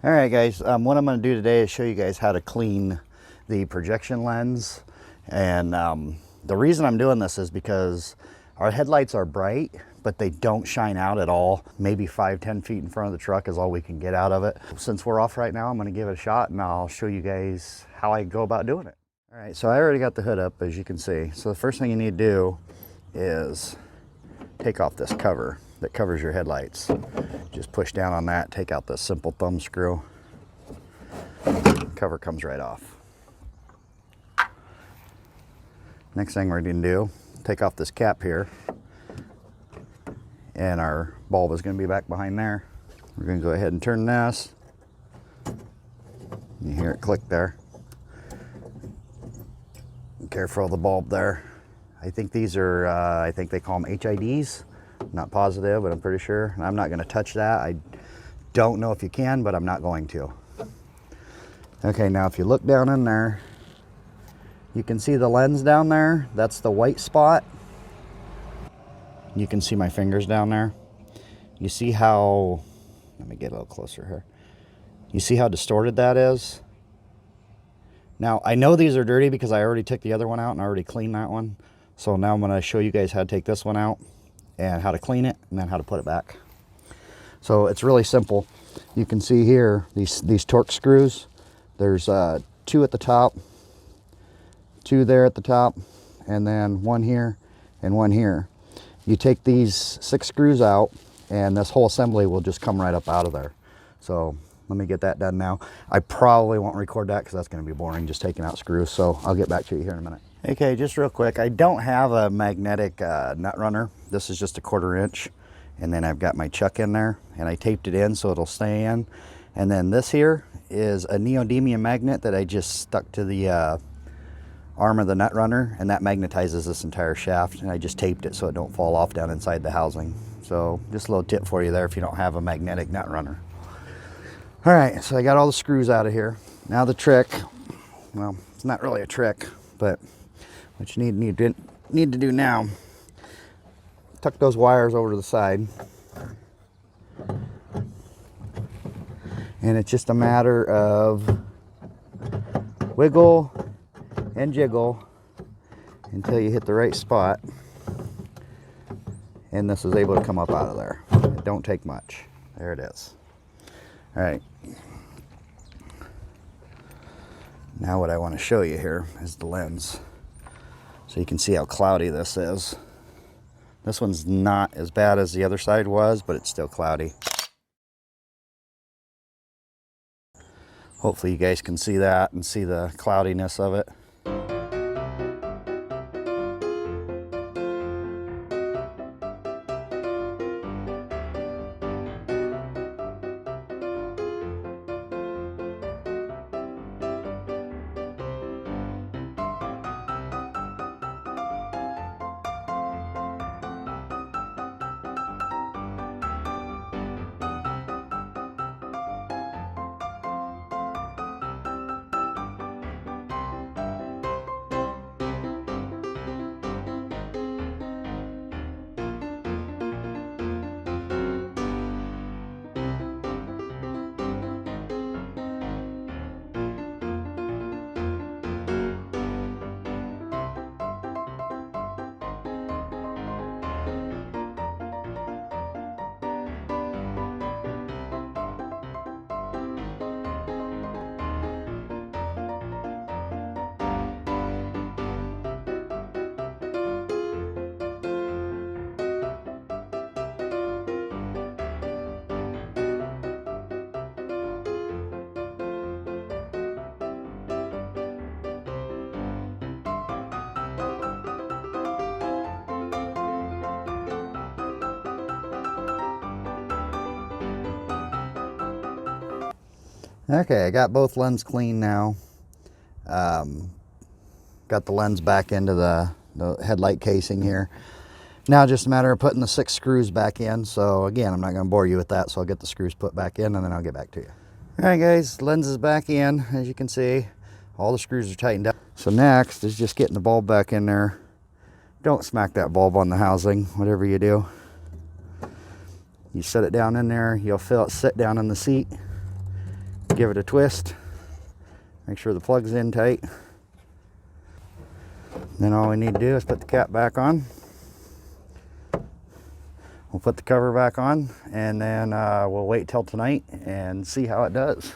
All right, guys, what I'm going to do today is show you guys how to clean the projection lens. And the reason I'm doing this is because our headlights are bright, but they don't shine out at all. Maybe 5-10 feet in front of the truck is all we can get out of it. Since we're off right now, I'm going to give it a shot and I'll show you guys how I go about doing it. All right, so I already got the hood up, as you can see. So the first thing you need to do is take off this cover that covers your headlights. Just push down on that, take out this simple thumb screw. Cover comes right off. Next thing we're going to do, take off this cap here, and our bulb is going to be back behind there. We're going to go ahead and turn this. You hear it click there. Be careful of the bulb there. I think these are, I think they call them HIDs. Not positive, but I'm pretty sure. I'm not going to touch that. I don't know if you can, but I'm not going to. Okay, now if you look down in there, you can see the lens down there. That's the white spot. You can see my fingers down there. You see how, let me get a little closer here. You see how distorted that is? Now, I know these are dirty because I already took the other one out and I already cleaned that one. So now I'm going to show you guys how to take this one out and how to clean it and then how to put it back. So it's really simple. You can see here these torque screws. There's 2 at the top, 2 there at the top, and then 1 here and 1 here. You take these 6 screws out and this whole assembly will just come right up out of there. So let me get that done now. I probably won't record that because that's going to be boring, just taking out screws. So I'll get back to you here in a minute. Okay, just real quick. I don't have a magnetic nut runner. This is just a 1/4 inch. And then I've got my chuck in there and I taped it in so it'll stay in. And then this here is a neodymium magnet that I just stuck to the arm of the nut runner, and that magnetizes this entire shaft, and I just taped it so it don't fall off down inside the housing. So just a little tip for you there if you don't have a magnetic nut runner. All right, so I got all the screws out of here. Now the trick, well, it's not really a trick, but what you need to do now, tuck those wires over to the side. And it's just a matter of wiggle and jiggle until you hit the right spot. And this is able to come up out of there. It don't take much. There it is. All right. Now what I want to show you here is the lens. So you can see how cloudy this is. This one's not as bad as the other side was, but it's still cloudy. Hopefully you guys can see that and see the cloudiness of it. Okay, I got both lenses clean now. Got the lens back into the headlight casing here. Now just a matter of putting the 6 screws back in. So again, I'm not going to bore you with that, so I'll get the screws put back in and then I'll get back to you. All right guys, lens is back in. As you can see, all the screws are tightened up. So next is just getting the bulb back in there. Don't smack that bulb on the housing, whatever you do. You set it down in there, you'll feel it sit down in the seat. give it a twist. Make sure the plug's in tight. Then all we need to do is put the cap back on. We'll put the cover back on, and then we'll wait till tonight and see how it does.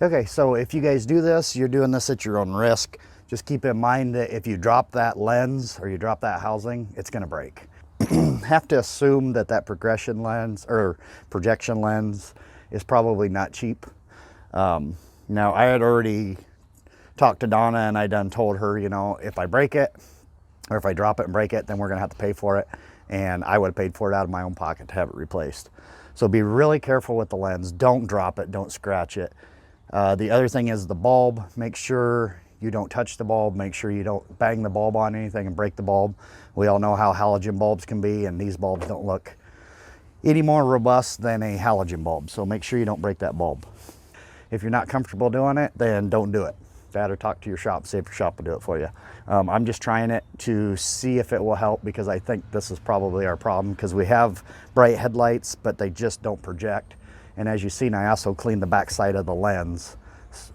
Okay, so if you guys do this, you're doing this at your own risk. Just keep in mind that if you drop that lens or you drop that housing, it's gonna break. Have to assume that that progression lens or projection lens is probably not cheap. Now, I had already talked to Donna, and I done told her, you know, if I break it or if I drop it and break it, then we're gonna have to pay for it. And I would have paid for it out of my own pocket to have it replaced. So be really careful with the lens. Don't drop it, don't scratch it. The other thing is the bulb. Make sure you don't touch the bulb. Make sure you don't bang the bulb on anything and break the bulb. We all know how halogen bulbs can be, and these bulbs don't look any more robust than a halogen bulb. So make sure you don't break that bulb. If you're not comfortable doing it, then don't do it. That, or talk to your shop, see if your shop will do it for you. I'm just trying it to see if it will help, because I think this is probably our problem, because we have bright headlights, but they just don't project. And as you've seen, I also cleaned the back side of the lens,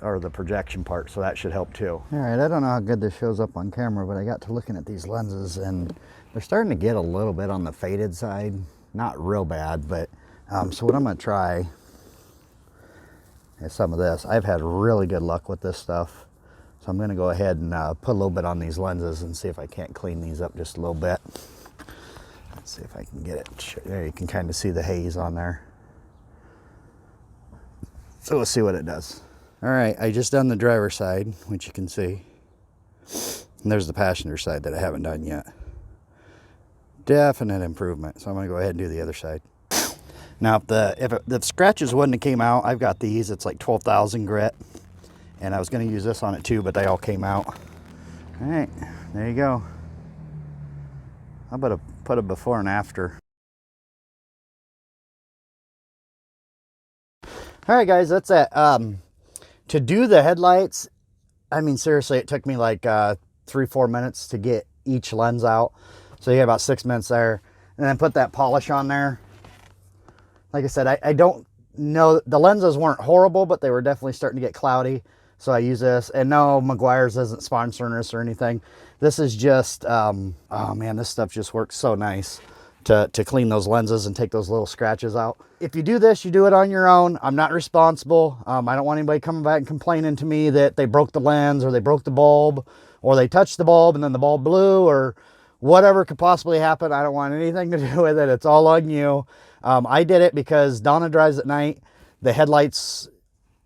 or the projection part, so that should help too. All right, I don't know how good this shows up on camera, but I got to looking at these lenses, and they're starting to get a little bit on the faded side. Not real bad, but so what I'm gonna try is some of this. I've had really good luck with this stuff. So I'm going to go ahead and put a little bit on these lenses and see if I can't clean these up just a little bit. Let's see if I can get it. There, you can kind of see the haze on there. So we'll see what it does. All right, I just done the driver's side, which you can see. And there's the passenger side that I haven't done yet. Definite improvement. So I'm going to go ahead and do the other side. Now, if the scratches wouldn't have came out, I've got these. It's like 12,000 grit. And I was going to use this on it too, but they all came out. All right, there you go. How about put a before and after? All right, guys, that's it. To do the headlights, I mean, seriously, it took me like 3-4 minutes to get each lens out. So you have about 6 minutes there. And then put that polish on there. Like I said, I don't know, the lenses weren't horrible, but they were definitely starting to get cloudy. So I use this, and no, Meguiar's isn't sponsoring us or anything. This is just, oh man, this stuff just works so nice to clean those lenses and take those little scratches out. If you do this, you do it on your own. I'm not responsible. I don't want anybody coming back and complaining to me that they broke the lens, or they broke the bulb, or they touched the bulb and then the bulb blew, or whatever could possibly happen. I don't want anything to do with it. It's all on you. I did it because Donna drives at night. The headlights,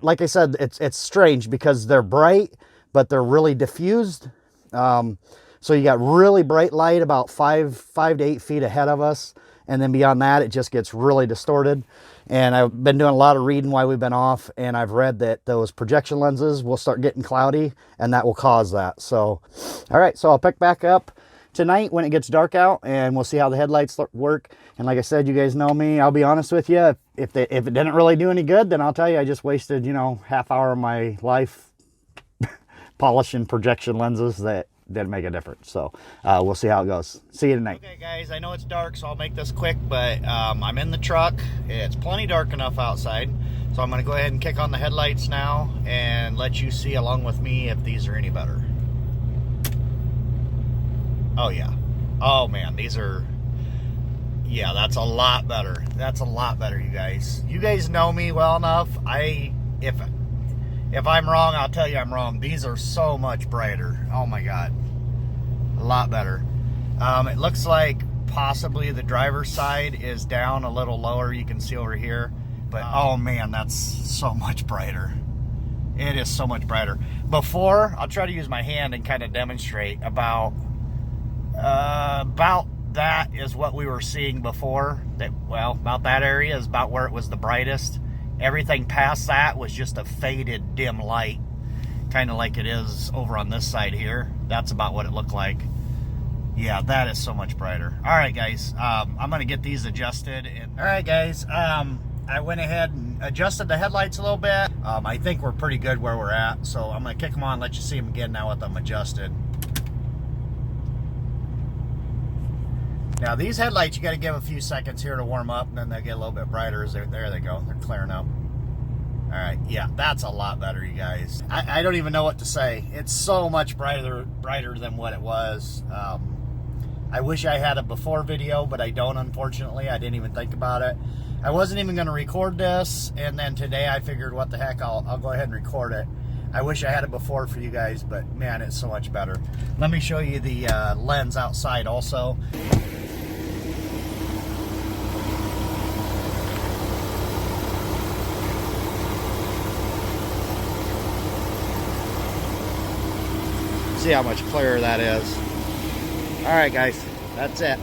like I said, it's strange because they're bright, but they're really diffused. So you got really bright light about 5 to 8 feet ahead of us. And then beyond that, it just gets really distorted. And I've been doing a lot of reading while we've been off, and I've read that those projection lenses will start getting cloudy, and that will cause that. So, all right, so I'll pick back up tonight when it gets dark out, and we'll see how the headlights work. And like I said, you guys know me. I'll be honest with you. If it didn't really do any good, then I'll tell you I just wasted, you know, half hour of my life polishing projection lenses that didn't make a difference. So we'll see how it goes. See you tonight. Okay, guys, I know it's dark, so I'll make this quick, but I'm in the truck. It's plenty dark enough outside. So I'm going to go ahead and kick on the headlights now and let you see along with me if these are any better. Oh, yeah. Oh, man, these are... Yeah, that's a lot better. That's a lot better, you guys. You guys know me well enough. If I'm wrong, I'll tell you I'm wrong. These are so much brighter. Oh, my God. A lot better. It looks like possibly the driver's side is down a little lower. You can see over here. But, oh, man, that's so much brighter. It is so much brighter. Before, I'll try to use my hand and kind of demonstrate about that is what we were seeing before. About that area is about where it was the brightest. Everything past that was just a faded dim light, kind of like it is over on this side here. That's about what it looked like. Yeah, that is so much brighter. All right, guys, I'm gonna get these adjusted. All right, guys, I went ahead and adjusted the headlights a little bit. I think we're pretty good where we're at, so I'm gonna kick them on, let you see them again now with them adjusted. Now these headlights, you got to give a few seconds here to warm up, and then they get a little bit brighter. There they go. They're clearing up. All right, yeah, that's a lot better, you guys. I don't even know what to say. It's so much brighter than what it was. I wish I had a before video, but I don't, unfortunately. I didn't even think about it. I wasn't even going to record this, and then today I figured, what the heck, I'll go ahead and record it. I wish I had it before for you guys, but man, it's so much better. Let me show you the lens outside also. See how much clearer that is. All right, guys, that's it.